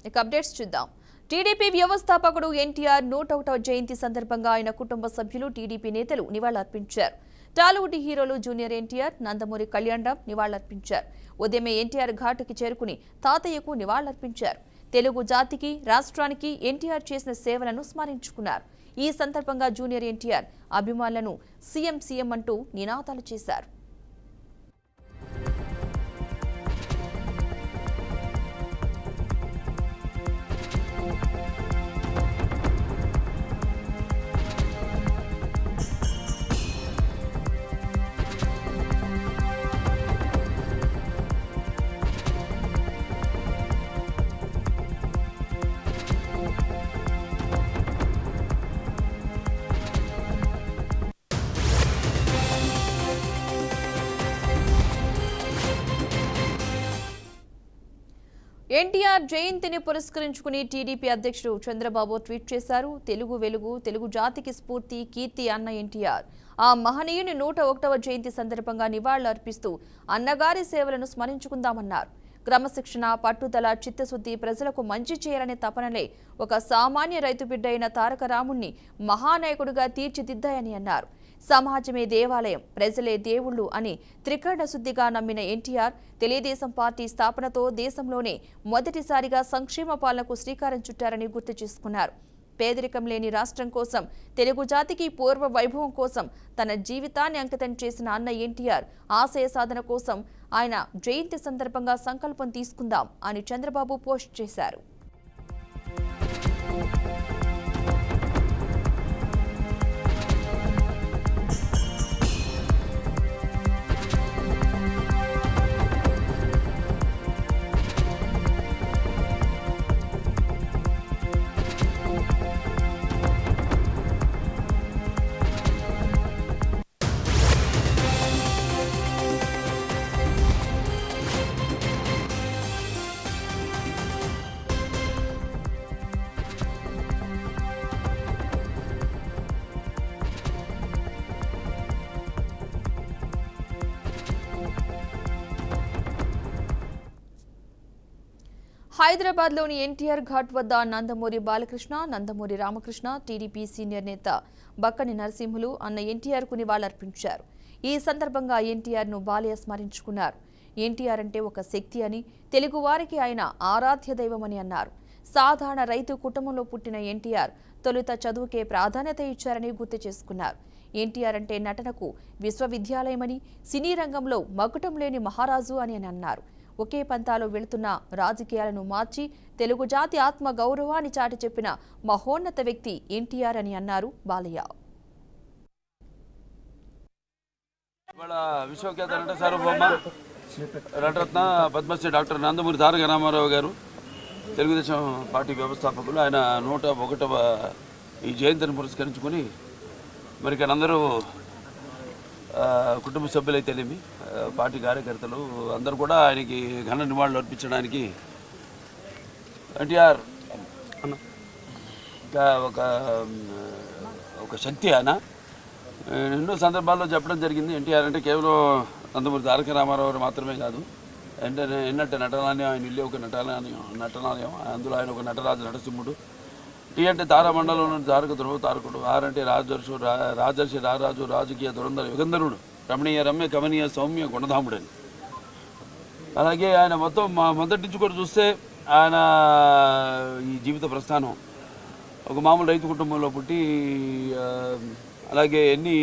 ఇక అప్డేట్స్ చూద్దాం. టీడీపీ వ్యవస్థాపకుడు ఎన్టీఆర్ 101వ జయంతి సందర్భంగా ఆయన కుటుంబ సభ్యులు, టీడీపీ నేతలు నివాళులర్పించారు. టాలీవుడ్ హీరోలు జూనియర్ ఎన్టీఆర్, నందమూరి కళ్యాణరామ్ నివాళులర్పించారు. ఉదయమే ఎన్టీఆర్ ఘాటుకి చేరుకుని తాతయ్యకు నివాళులర్పించారు. తెలుగు జాతికి, రాష్ట్రానికి ఎన్టీఆర్ చేసిన సేవలను స్మరించుకున్నారు. ఈ సందర్భంగా జూనియర్ ఎన్టీఆర్ అభిమానులను సీఎం అంటూ నినాదాలు చేశారు. ఎన్టీఆర్ జయంతిని పురస్కరించుకుని టీడీపీ అధ్యక్షుడు చంద్రబాబు ట్వీట్ చేశారు. తెలుగు వెలుగు, తెలుగు జాతికి స్ఫూర్తి, కీర్తి అన్న ఎన్టీఆర్. ఆ మహనీయుని 101వ జయంతి సందర్భంగా నివాళులు అర్పిస్తూ అన్నగారి సేవలను స్మరించుకుందామన్నారు. క్రమశిక్షణ, పట్టుదల, చిత్తశుద్ధి, ప్రజలకు మంచి చేయాలనే తపనలే ఒక సామాన్య రైతు బిడ్డ అయిన తారక రాముణ్ణి మహానాయకుడిగా తీర్చిదిద్దాయని అన్నారు. సమాజమే దేవాలయం, ప్రజలే దేవుళ్లు అని త్రికరణ శుద్ధిగా నమ్మిన ఎన్టీఆర్ తెలుగుదేశం పార్టీ స్థాపనతో దేశంలోనే మొదటిసారిగా సంక్షేమ పాలనకు శ్రీకారం చుట్టారని గుర్తు చేసుకున్నారు. పేదరికం లేని రాష్ట్రం కోసం, తెలుగు జాతికి పూర్వ వైభవం కోసం తన జీవితాన్ని అంకితం చేసిన అన్న ఎన్టీఆర్ ఆశయ సాధన కోసం ఆయన జయంతి సందర్భంగా సంకల్పం తీసుకుందాం అని చంద్రబాబు పోస్ట్ చేశారు. హైదరాబాద్లోని ఎన్టీఆర్ ఘాట్ వద్ద నందమూరి బాలకృష్ణ, నందమూరి రామకృష్ణ, టీడీపీ సీనియర్ నేత బక్కని నరసింహులు అన్న ఎన్టీఆర్కు నివాళులర్పించారు. ఈ సందర్భంగా ఎన్టీఆర్ను బాలయ్య స్మరించుకున్నారు. ఎన్టీఆర్ అంటే ఒక శక్తి అని, తెలుగువారికి ఆయన ఆరాధ్య దైవమని అన్నారు. సాధారణ రైతు కుటుంబంలో పుట్టిన ఎన్టీఆర్ తొలుత చదువుకే ప్రాధాన్యత ఇచ్చారని గుర్తు చేసుకున్నారు. ఎన్టీఆర్ అంటే నటనకు విశ్వవిద్యాలయమని, సినీ రంగంలో మకుటం లేని మహారాజు అని అన్నారు. ఒకే పంతాలో వెళుతున్న రాజకీయాలను మార్చి తెలుగు జాతి ఆత్మ గౌరవాన్ని చాటి చెప్పిన మహోన్నత వ్యక్తి ఎన్టీఆర్ అని అన్నారు బాలయ్య. విశ్వఖ్యాత నట సార్వభౌమ నటరత్న పద్మశ్రీ డాక్టర్ నందమూరి తారక రామారావు గారు తెలుగుదేశం పార్టీ వ్యవస్థాపకులు. ఆయన 101వ ఈ జయంతిని పురస్కరించుకొని మరి ఇక్కడ అందరూ కుటుంబ సభ్యులైతేనేమి, పార్టీ కార్యకర్తలు అందరూ కూడా ఆయనకి ఘన నివాళులు అర్పించడానికి ఎన్టీఆర్ ఒక శక్తి. ఆయన ఎన్నో సందర్భాల్లో చెప్పడం జరిగింది. ఎన్టీఆర్ అంటే కేవలం నందమూరి తారక రామారావు మాత్రమే కాదు, ఎన్నట్టు నటనాలయం, ఆయన ఇల్లు ఒక నటనాలయం, అందులో ఆయన ఒక నటరాజు నటసింహుడు. టీ అంటే తారామండలం నుండి తారక ధ్రువ తారకుడు, ఆర్ అంటే రాజర్షి రారాజు, రాజకీయ దురంధర యుగంధరుడు, రమణీయ రమ్య కమనీయ సౌమ్య గుణధాముడని. అలాగే ఆయన మొదటి నుంచి కూడా చూస్తే ఆయన ఈ జీవిత ప్రస్థానం ఒక మామూలు రైతు కుటుంబంలో పుట్టి, అలాగే ఎన్ని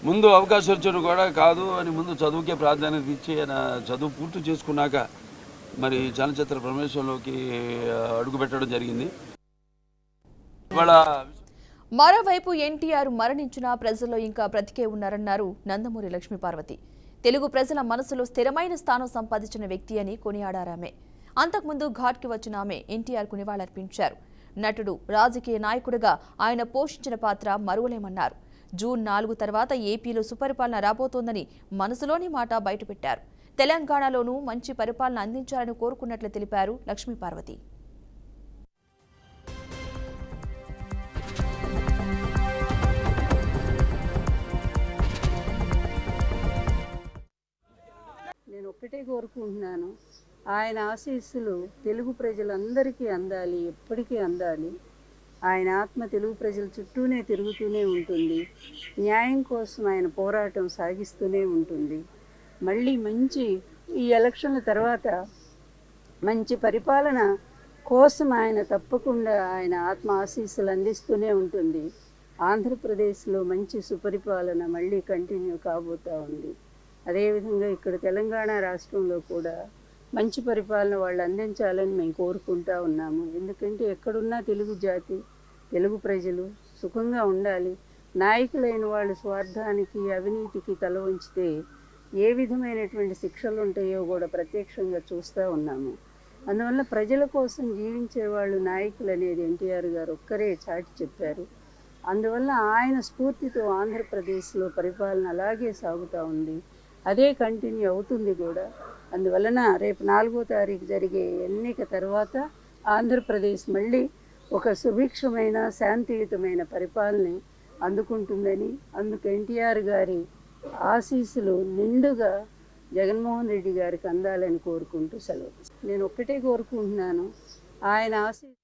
ముందు అవకాశం వచ్చారు కూడా కాదు అని ముందు చదువుకే ప్రాధాన్యత ఇచ్చి ఆయన చదువు పూర్తి చేసుకున్నాక మరి చలనచిత్ర ప్రవేశంలోకి అడుగుపెట్టడం జరిగింది. మరోవైపు ఎన్టీఆర్ మరణించిన ప్రజల్లో ఇంకా బ్రతికే ఉన్నారన్నారు నందమూరి లక్ష్మీపార్వతి. తెలుగు ప్రజల మనసులో స్థిరమైన స్థానం సంపాదించిన వ్యక్తి అని కొనియాడారామె. అంతకుముందు ఘాట్కి వచ్చిన ఆమె ఎన్టీఆర్కు నివాళులర్పించారు. నటుడు, రాజకీయ నాయకుడిగా ఆయన పోషించిన పాత్ర మరువలేమన్నారు. జూన్ 4 తర్వాత ఏపీలో సుపరిపాలన రాబోతోందని మనసులోని మాట బయటపెట్టారు. తెలంగాణలోనూ మంచి పరిపాలన అందించాలని కోరుకున్నట్లు తెలిపారు లక్ష్మీపార్వతి. నేను ఒక్కటే కోరుకుంటున్నాను, ఆయన ఆశీస్సులు తెలుగు ప్రజలందరికీ అందాలి, ఎప్పటికీ అందాలి. ఆయన ఆత్మ తెలుగు ప్రజల చుట్టూనే తిరుగుతూనే ఉంటుంది. న్యాయం కోసం ఆయన పోరాటం సాగిస్తూనే ఉంటుంది. మళ్ళీ మంచి ఈ ఎలక్షన్ల తర్వాత మంచి పరిపాలన కోసం ఆయన తప్పకుండా ఆయన ఆత్మ ఆశీస్సులు అందిస్తూనే ఉంటుంది. ఆంధ్రప్రదేశ్లో మంచి సుపరిపాలన మళ్ళీ కంటిన్యూ కాబోతూ ఉంది. అదేవిధంగా ఇక్కడ తెలంగాణ రాష్ట్రంలో కూడా మంచి పరిపాలన వాళ్ళు అందించాలని మేము కోరుకుంటూ ఉన్నాము. ఎందుకంటే ఎక్కడున్నా తెలుగు జాతి, తెలుగు ప్రజలు సుఖంగా ఉండాలి. నాయకులైన వాళ్ళు స్వార్థానికి, అవినీతికి తల వంచితే ఏ విధమైనటువంటి శిక్షలు ఉంటాయో కూడా ప్రత్యక్షంగా చూస్తూ ఉన్నాము. అందువల్ల ప్రజల కోసం జీవించే వాళ్ళు నాయకులు అనేది ఎన్టీఆర్ గారు ఒక్కరే చాటి చెప్పారు. అందువల్ల ఆయన స్ఫూర్తితో ఆంధ్రప్రదేశ్లో పరిపాలన అలాగే సాగుతూ ఉంది. అదే కంటిన్యూ అవుతుంది కూడా. అందువలన రేపు 4వ తారీఖు జరిగే ఎన్నిక తర్వాత ఆంధ్రప్రదేశ్ మళ్ళీ ఒక సుభిక్షమైన శాంతియుతమైన పరిపాలన అందుకుంటుందని, అందుకు ఎన్టీఆర్ గారి ఆశీస్సులు నిండుగా జగన్మోహన్ రెడ్డి గారికి అందాలని కోరుకుంటూ సెలవు. నేను ఒక్కటే కోరుకుంటున్నాను, ఆయన ఆశీస్సు